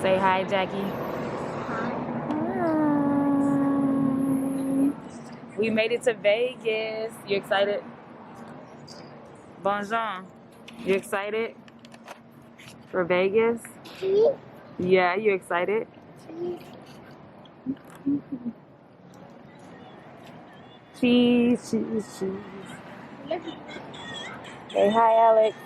Say hi, Jackie. Hi. We made it to Vegas. You excited? Bonjour. You excited for Vegas? Yeah, you excited? Cheese, cheese, cheese. Say hi, Alex.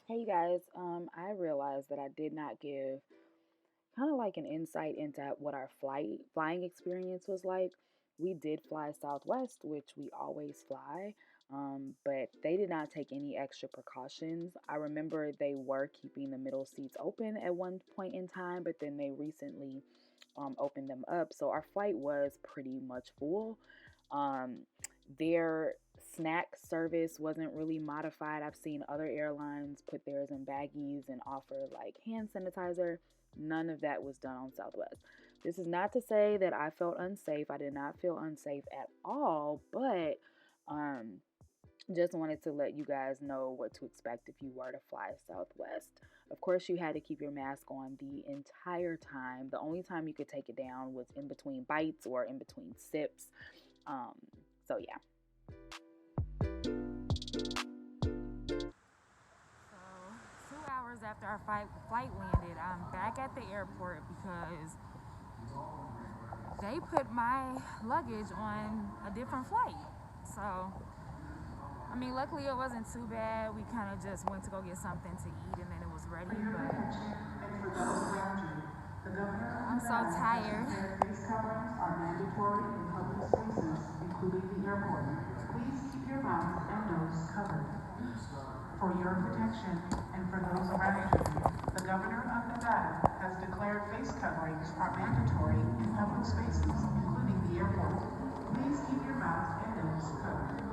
Hey guys, I realized that I did not give kind of like an insight into what our flying experience was like. We did fly Southwest, which we always fly, but they did not take any extra precautions. I remember they were keeping the middle seats open at one point in time, but then they recently opened them up, so our flight was pretty much full. Um, their snack service wasn't really modified. I've seen other airlines put theirs in baggies and offer like hand sanitizer. None of that was done on Southwest. This is not to say that I felt unsafe. I did not feel unsafe at all, but just wanted to let you guys know what to expect if you were to fly Southwest. Of course, you had to keep your mask on the entire time. The only time you could take it down was in between bites or in between sips. So yeah. So 2 hours after our flight landed, I'm back at the airport because they put my luggage on a different flight. So, I mean, luckily it wasn't too bad. We kind of just went to go get something to eat and then it was ready. But I'm so tired. Face coverings are mandatory in public spaces, including the airport. Please keep your mouth and nose covered. For your protection and for those around you, the Governor of Nevada has declared face coverings are mandatory in public spaces, including the airport. Please keep your mouth and nose covered.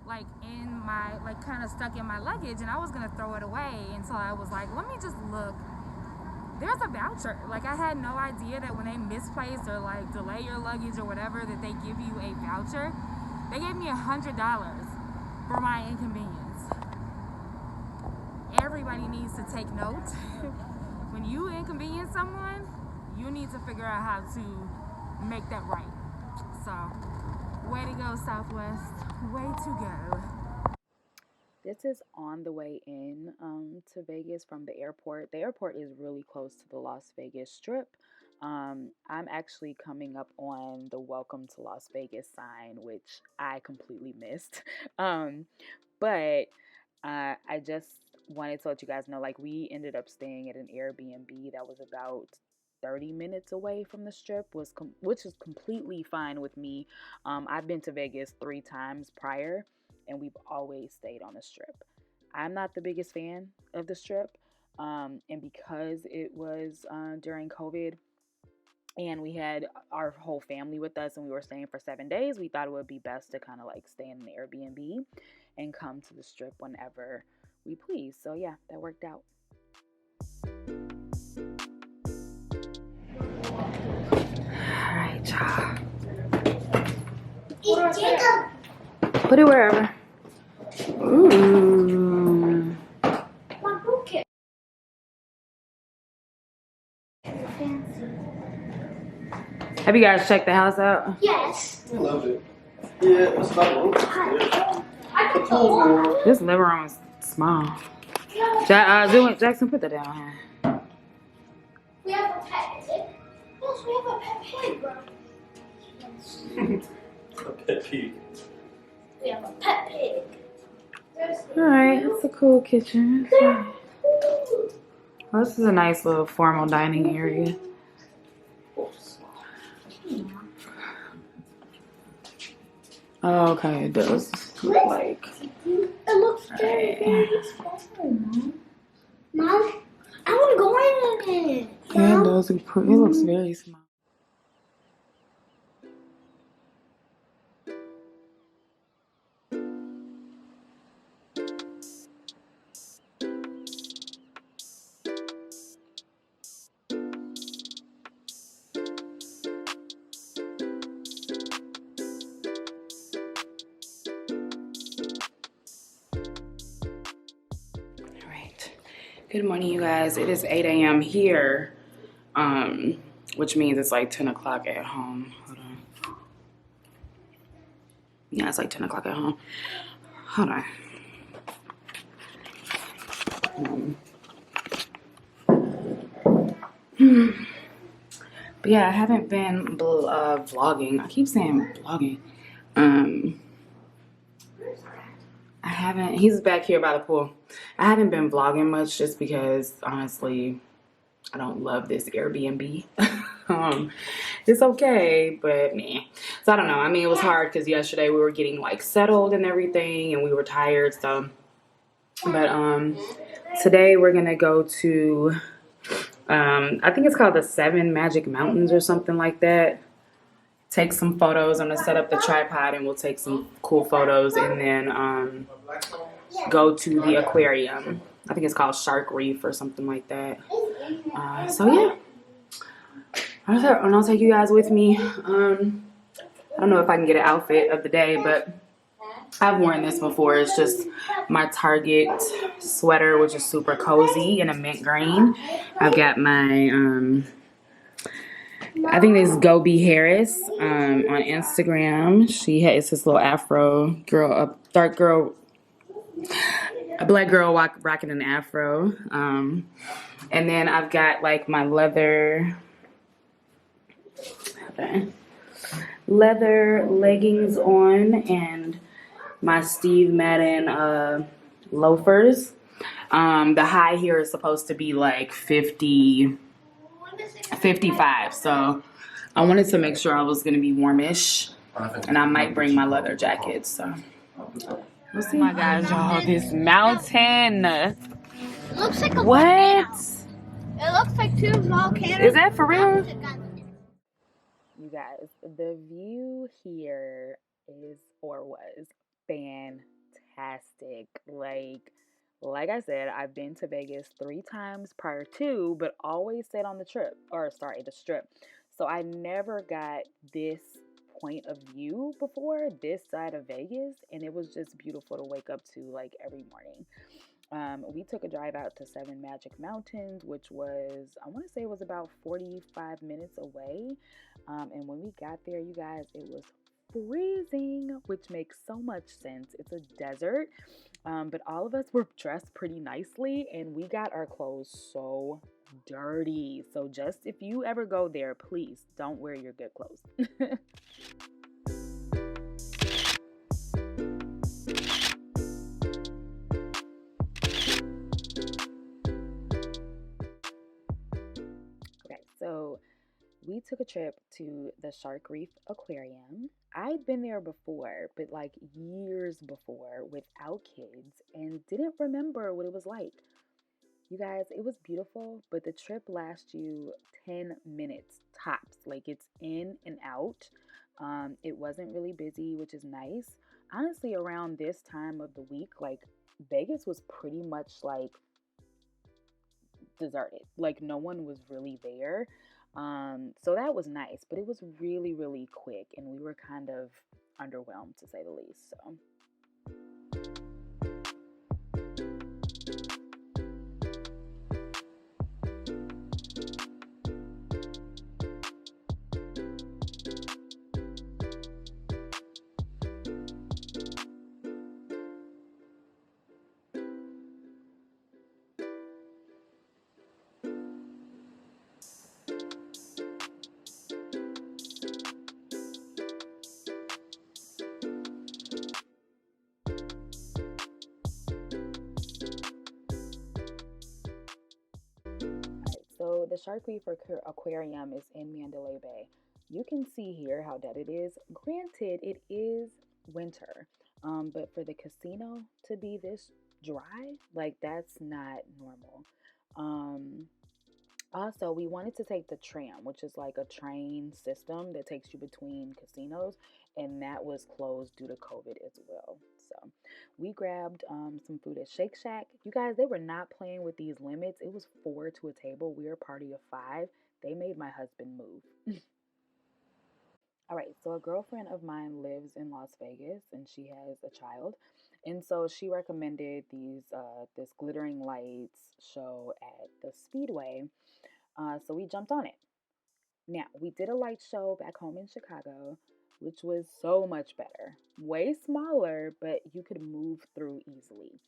Like in my, like kind of stuck in my luggage, and I was gonna throw it away until I was like, let me just look. There's a voucher. Like, I had no idea that when they misplace or like delay your luggage or whatever, that they give you a voucher. They gave me $100 for my inconvenience. Everybody needs to take note. When you inconvenience someone, you need to figure out how to make that right. So, way to go, Southwest. Way to go. This is on the way in to Vegas from the airport. The airport is really close to the Las Vegas Strip. I'm actually coming up on the Welcome to Las Vegas sign, which I completely missed. But I just wanted to let you guys know, like, we ended up staying at an Airbnb that was about 30 minutes away from the strip, which is completely fine with me. I've been to Vegas 3 times prior, and we've always stayed on the strip. I'm not the biggest fan of the strip, and because it was during COVID and we had our whole family with us and we were staying for 7 days, we thought it would be best to kind of like stay in an Airbnb and come to the strip whenever we please. So yeah, that worked out. All right, y'all. Put it wherever. Ooh. Have you guys checked the house out? Yes. I loved it. Yeah, it's not room. This living room is small. Jackson, put that down here. We have a pet, is it? Yes, we have a pet pig, bro. A pet pig. We have a pet pig. Alright, it's a cool kitchen. Well, this is a nice little formal dining area. Oh, okay, it does. look like. It looks very, very small, Mom. Mom, I want to go in it. Yeah, it does. It looks very small. Good morning, you guys. It is 8 a.m. here, which means it's like 10 o'clock at home. Hold on. Yeah, it's like 10 o'clock at home. Hold on. But yeah, I haven't been vlogging. I keep saying vlogging. I haven't. He's back here by the pool. I haven't been vlogging much just because, honestly, I don't love this Airbnb. It's okay, but nah. So I don't know. I mean, it was hard because yesterday we were getting like settled and everything, and we were tired. So, but today we're gonna go to I think it's called the 7 Magic Mountains or something like that. Take some photos. I'm gonna set up the tripod and we'll take some cool photos, and then go to the aquarium. I think it's called Shark Reef or something like that. So yeah, and I'll take you guys with me. I don't know if I can get an outfit of the day, but I've worn this before. It's just my Target sweater, which is super cozy in a mint green. I've got my I think this is Go Be Harris on Instagram. It's this little afro girl, a dark girl, a black girl rocking an afro. And then I've got like my leather leggings on and my Steve Madden loafers. The high here is supposed to be like 55, so I wanted to make sure I was going to be warmish, and I might bring my leather jacket, so we'll see. Oh my gosh, y'all, this mountain. It looks like a What? volcano. It looks like 2 volcanoes. Is that for real? You guys, the view here is, or was, fantastic. Like I said, I've been to Vegas 3 times prior to, but always stayed on the strip. So I never got this point of view before, this side of Vegas, and it was just beautiful to wake up to like every morning. We took a drive out to 7 Magic Mountains, which was, I want to say it was about 45 minutes away. And when we got there, you guys, it was freezing, which makes so much sense. It's a desert. But all of us were dressed pretty nicely, and we got our clothes so dirty. So just if you ever go there, please don't wear your good clothes. Okay, so we took a trip to the Shark Reef Aquarium. I'd been there before, but like years before without kids, and didn't remember what it was like. You guys, it was beautiful, but the trip lasts you 10 minutes tops. Like, it's in and out. It wasn't really busy, which is nice. Honestly, around this time of the week, like, Vegas was pretty much like deserted. Like, no one was really there. So that was nice, but it was really, really quick, and we were kind of underwhelmed, to say the least. So So the Shark Reef Aquarium is in Mandalay Bay. You can see here how dead it is. Granted, it is winter, But for the casino to be this dry, like that's not normal. Um, Also, we wanted to take the tram, which is like a train system that takes you between casinos, and that was closed due to COVID as well. So we grabbed some food at Shake Shack. You guys, they were not playing with these limits. It was four to a table. We were a party of five. They made my husband move. All right, so a girlfriend of mine lives in Las Vegas and she has a child. And so she recommended this glittering lights show at the Speedway. So we jumped on it. Now, we did a light show back home in Chicago, which was so much better. Way smaller, but you could move through easily.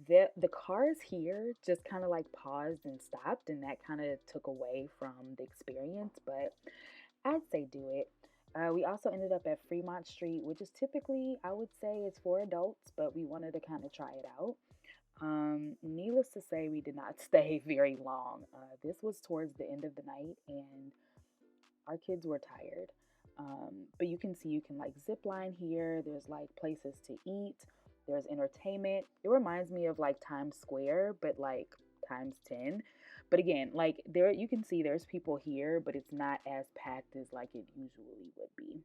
The cars here just kind of like paused and stopped, and that kind of took away from the experience, but I'd say do it. We also ended up at Fremont Street, which is typically, I would say, it's for adults, but we wanted to kind of try it out. Needless to say, we did not stay very long. This was towards the end of the night, and our kids were tired. But you can see you can like zip line here. There's like places to eat. There's entertainment. It reminds me of like Times Square, but like times 10. But again, like there you can see there's people here, but it's not as packed as like it usually would be.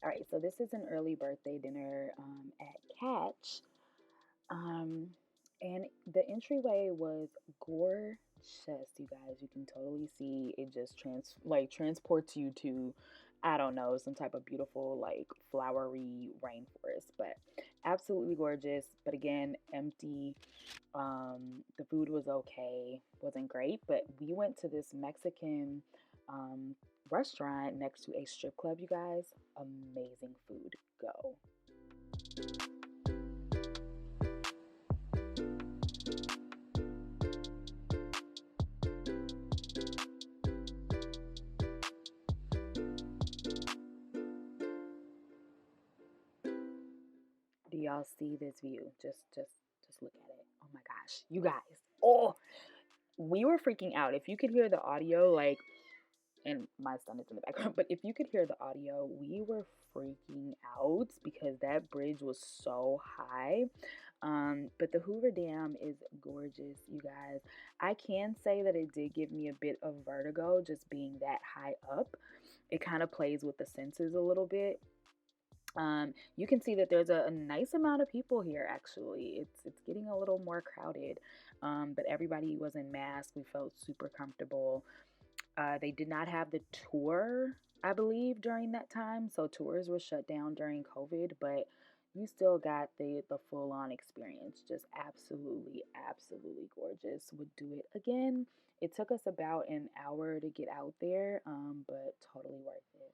All right, so this is an early birthday dinner at Catch. Um, and the entryway was gorgeous, you guys. You can totally see it just transports you to, I don't know, some type of beautiful like flowery rainforest, but absolutely gorgeous. But again, empty. The food was okay, wasn't great, but we went to this Mexican um, restaurant next to a strip club, you guys. Amazing food. Go. Do y'all see this view? Just look at it. Oh my gosh, you guys. Oh, we were freaking out. If you could hear the audio, like, and my son is in the background, but if you could hear the audio, we were freaking out because that bridge was so high. But the Hoover Dam is gorgeous, you guys. I can say that it did give me a bit of vertigo just being that high up. It kind of plays with the senses a little bit. You can see that there's a nice amount of people here. Actually, it's getting a little more crowded, but everybody was in masks. We felt super comfortable. They did not have the tour, I believe, during that time, so tours were shut down during COVID. But you still got the full on experience. Just absolutely gorgeous. Would do it again. It took us about an hour to get out there, but totally worth it.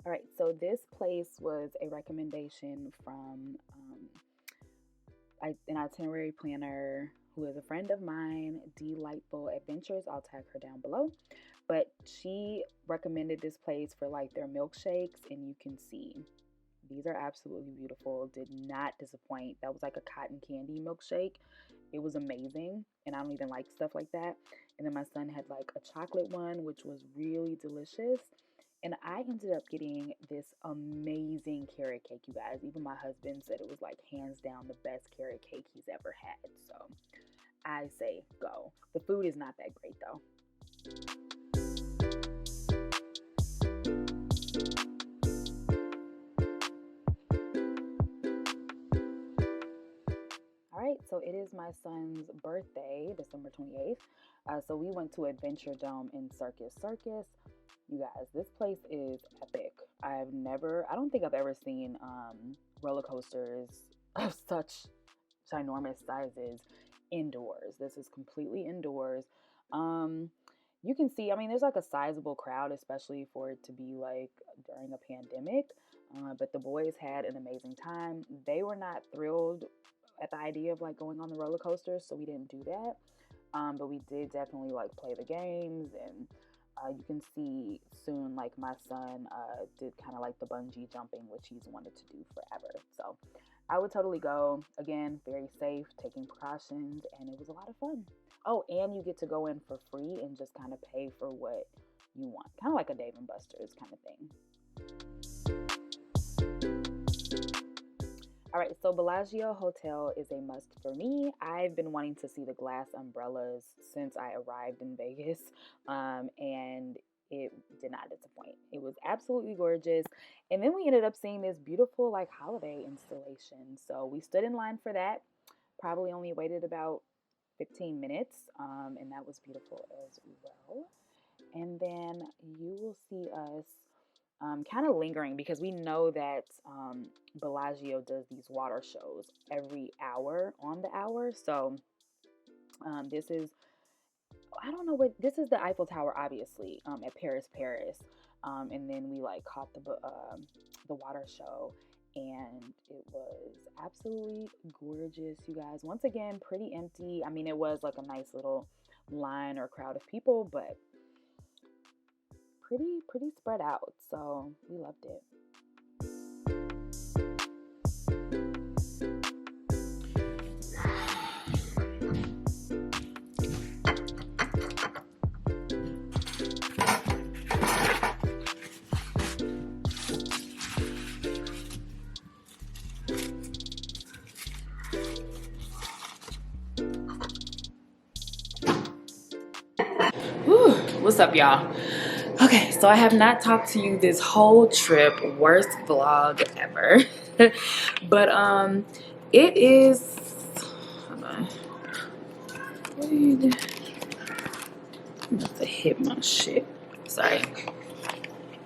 All right, so this place was a recommendation from an itinerary planner who is a friend of mine, Delightful Adventures. I'll tag her down below. But she recommended this place for like their milkshakes, and you can see these are absolutely beautiful. Did not disappoint. That was like a cotton candy milkshake. It was amazing, and I don't even like stuff like that. And then my son had like a chocolate one, which was really delicious. And I ended up getting this amazing carrot cake, you guys. Even my husband said it was like hands down the best carrot cake he's ever had. So I say go. The food is not that great though. All right, right, so it is my son's birthday, December 28th. So we went to Adventure Dome in Circus Circus. You guys, this place is epic. I don't think I've ever seen roller coasters of such ginormous sizes indoors. This is completely indoors. You can see, I mean, there's like a sizable crowd, especially for it to be like during a pandemic. But the boys had an amazing time. They were not thrilled at the idea of like going on the roller coaster, so we didn't do that. But we did definitely like play the games, and you can see soon like my son did kind of like the bungee jumping, which he's wanted to do forever. So I would totally go. Again, very safe, taking precautions, and it was a lot of fun. Oh, and you get to go in for free and just kind of pay for what you want, kind of like a Dave and Buster's kind of thing. All right, so Bellagio Hotel is a must for me. I've been wanting to see the glass umbrellas since I arrived in Vegas, and it did not disappoint. It was absolutely gorgeous. And then we ended up seeing this beautiful like holiday installation. So we stood in line for that, probably only waited about 15 minutes, and that was beautiful as well. And then you will see us kind of lingering, because we know that Bellagio does these water shows every hour on the hour. So this is, I don't know what, this is the Eiffel Tower, obviously, at Paris. And then we like caught the water show, and it was absolutely gorgeous, you guys. Once again, pretty empty. I mean, it was like a nice little line or crowd of people, but pretty spread out. So we loved it. What's up, y'all? Okay, so I have not talked to you this whole trip. Worst vlog ever. But it is, hold on. I'm about to hit my shit. Sorry.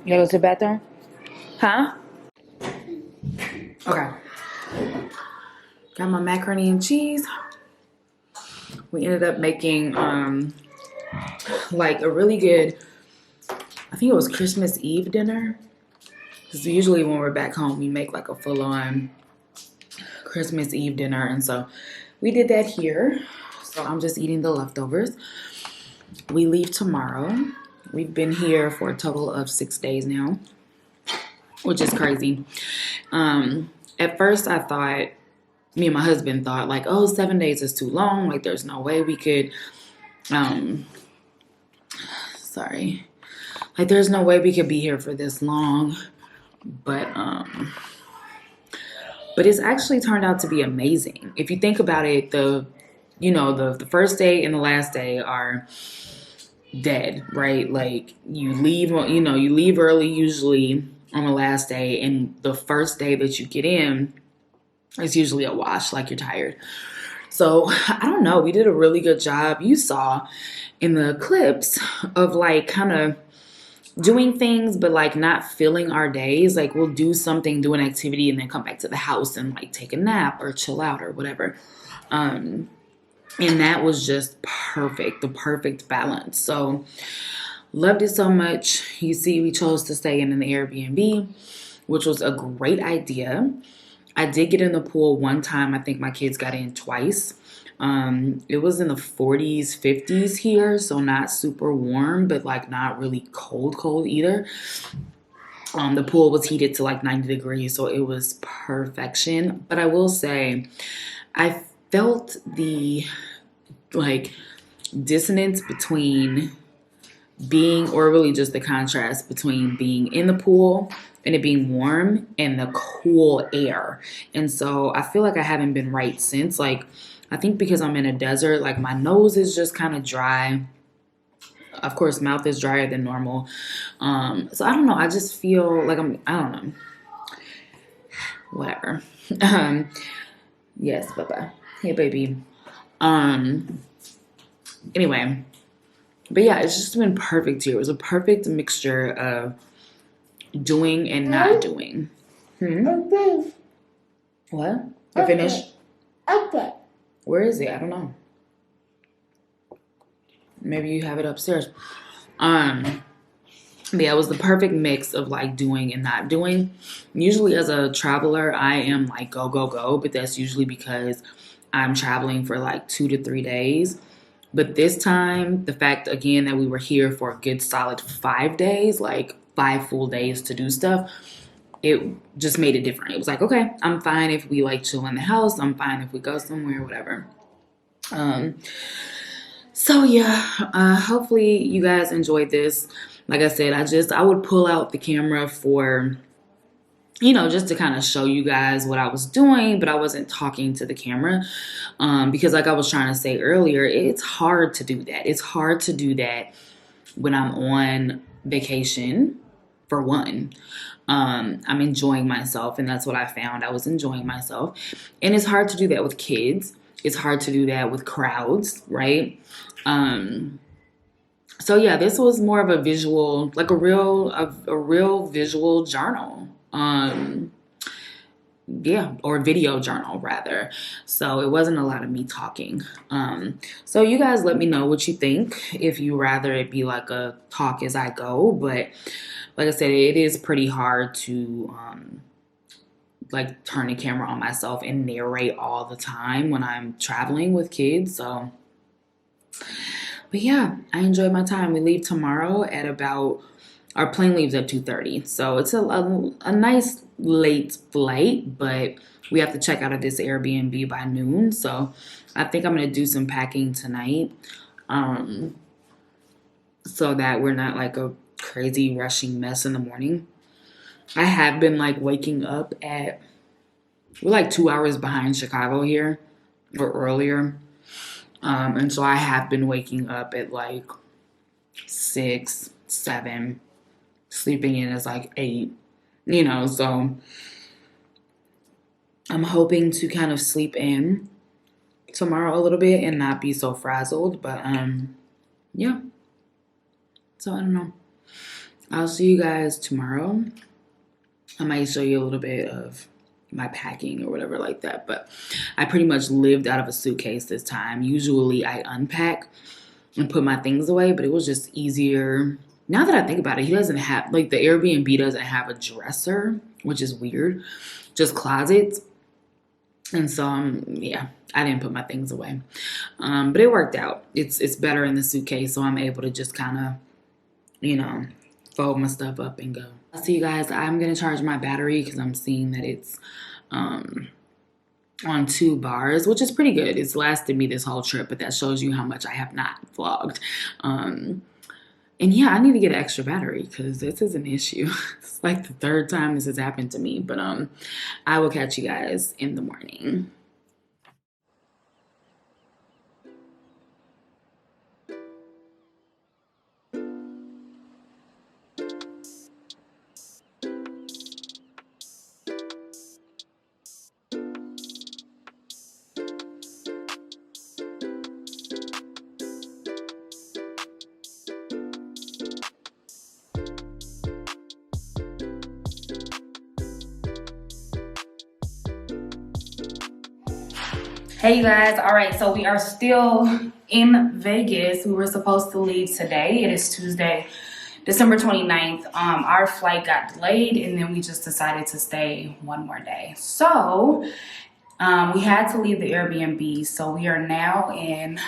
You gotta go to the bathroom? Huh? Okay. Got my macaroni and cheese. We ended up making like a really good, I think it was Christmas Eve dinner. Because usually when we're back home, we make like a full-on Christmas Eve dinner. And so we did that here. So I'm just eating the leftovers. We leave tomorrow. We've been here for a total of 6 days now, which is crazy. At first I thought, me and my husband thought like, oh, 7 days is too long. Like there's no way we could, like there's no way we could be here for this long. But it's actually turned out to be amazing. If you think about it, the first day and the last day are dead, right? Like you leave early usually on the last day, and the first day that you get in is usually a wash, like you're tired. So I don't know, we did a really good job. You saw in the clips of like kind of doing things, but like not filling our days. Like we'll do something, do an activity, and then come back to the house and like take a nap or chill out or whatever. And that was just perfect, the perfect balance. So loved it so much. You see, we chose to stay in an Airbnb, which was a great idea. I did get in the pool one time. I think my kids got in twice. It was in the 40s, 50s here, so not super warm, but like not really cold either. The pool was heated to like 90 degrees, so it was perfection. But I will say, I felt the like dissonance between being, or really just the contrast between being in the pool and it being warm and the cool air. And so I feel like I haven't been right since. Like, I think because I'm in a desert, like my nose is just kind of dry. Of course, mouth is drier than normal. So I don't know. I just feel like I don't know. Whatever. Yes, bye-bye. Hey, baby. Anyway, but yeah, it's just been perfect here. It was a perfect mixture of doing and not doing. What? You finished? Okay. Where is it? I don't know. Maybe you have it upstairs. But yeah, it was the perfect mix of like doing and not doing. Usually as a traveler, I am like go, go, go, but that's usually because I'm traveling for like 2 to 3 days. But this time, the fact again that we were here for a good solid 5 days, like 5 full days to do stuff, it just made it different. It was like, okay, I'm fine if we like chill in the house. I'm fine if we go somewhere, whatever. So yeah, hopefully you guys enjoyed this. Like I said, I would pull out the camera for, just to kind of show you guys what I was doing, but I wasn't talking to the camera because like I was trying to say earlier, it's hard to do that. It's hard to do that when I'm on vacation, for one. I'm enjoying myself, and that's what I found. I was enjoying myself. And it's hard to do that with kids. It's hard to do that with crowds, right? So yeah, this was more of a visual, like a real visual journal. Yeah, or video journal rather. So it wasn't a lot of me talking. So you guys let me know what you think, if you rather it be like a talk as I go. But like I said, it is pretty hard to like turn the camera on myself and narrate all the time when I'm traveling with kids. So, but yeah, I enjoyed my time. We leave tomorrow at about, our plane leaves at 2:30. So it's a nice late flight, but we have to check out of this Airbnb by noon. So I think I'm going to do some packing tonight so that we're not like a crazy rushing mess in the morning. I have been like waking up we're like 2 hours behind Chicago here, or earlier. And so I have been waking up at like 6, 7, sleeping in as like 8, so I'm hoping to kind of sleep in tomorrow a little bit and not be so frazzled, but yeah. So I don't know. I'll see you guys tomorrow. I might show you a little bit of my packing or whatever like that, but I pretty much lived out of a suitcase this time. Usually I unpack and put my things away, but it was just easier. Now that I think about it, he doesn't have, like, the Airbnb doesn't have a dresser, which is weird, just closets. And so, yeah, I didn't put my things away. But it worked out. It's better in the suitcase, so I'm able to just kind of, fold my stuff up and go. I'll see you guys. I'm going to charge my battery because I'm seeing that it's on 2 bars, which is pretty good. It's lasted me this whole trip, but that shows you how much I have not vlogged. And yeah, I need to get an extra battery because this is an issue. It's like the 3rd time this has happened to me, but I will catch you guys in the morning. Hey you guys, all right, so we are still in Vegas. We were supposed to leave today. It is Tuesday, December 29th. Our flight got delayed and then we just decided to stay one more day. So we had to leave the Airbnb. So we are now in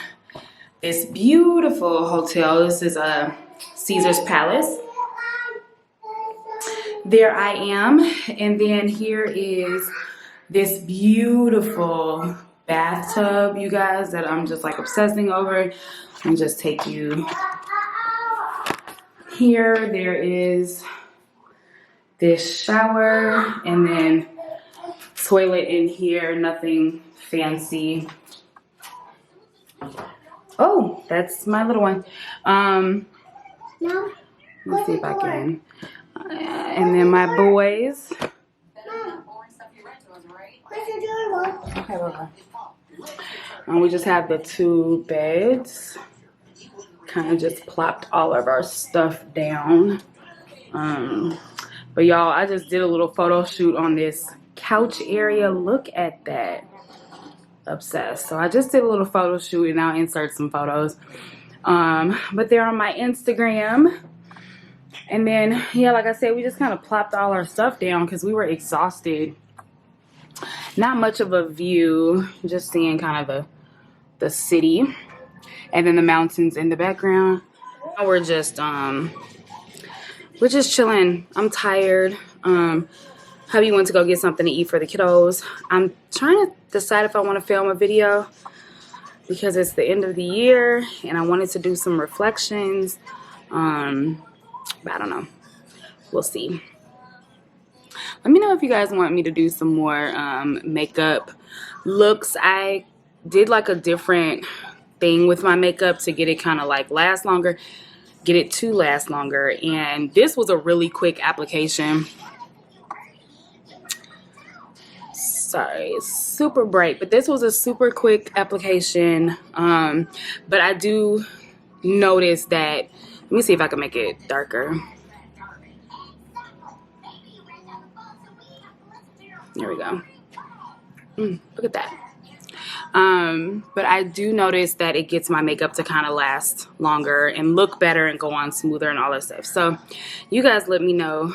this beautiful hotel. This is a Caesar's Palace. There I am. And then here is this beautiful bathtub, you guys, that I'm just like obsessing over. And just take you here. There is this shower and then toilet in here, nothing fancy. Oh, that's my little one. No. Let's see if I can. And then my boys. Where's the door? Okay, bye-bye. And we just have the 2 beds. Kind of just plopped all of our stuff down. But y'all, I just did a little photo shoot on this couch area. Look at that. Obsessed. So I just did a little photo shoot and I'll insert some photos. But they're on my Instagram. And then, yeah, like I said, we just kind of plopped all our stuff down because we were exhausted. Not much of a view, just seeing kind of the city and then the mountains in the background. We're just chilling. I'm tired. Hubby went to go get something to eat for the kiddos. I'm trying to decide if I want to film a video because it's the end of the year and I wanted to do some reflections. But I don't know. We'll see. Let me know if you guys want me to do some more makeup looks. I did like a different thing with my makeup to get it kind of like last longer, get it to last longer. And this was a really quick application. Sorry, it's super bright, but this was a super quick application. But I do notice that, let me see if I can make it darker. There we go. Look at that. But I do notice that it gets my makeup to kind of last longer and look better and go on smoother and all that stuff. So you guys let me know.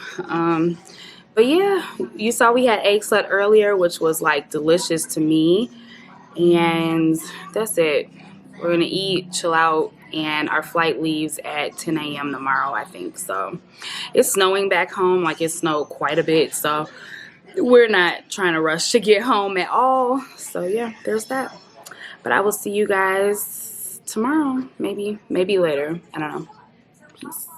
But yeah, you saw we had egg slut earlier, which was like delicious to me. And that's it. We're gonna eat, chill out, and our flight leaves at 10 a.m. tomorrow, I think. So it's snowing back home. Like it snowed quite a bit. So we're not trying to rush to get home at all. So yeah, there's that. But I will see you guys tomorrow, maybe later. I don't know. Peace.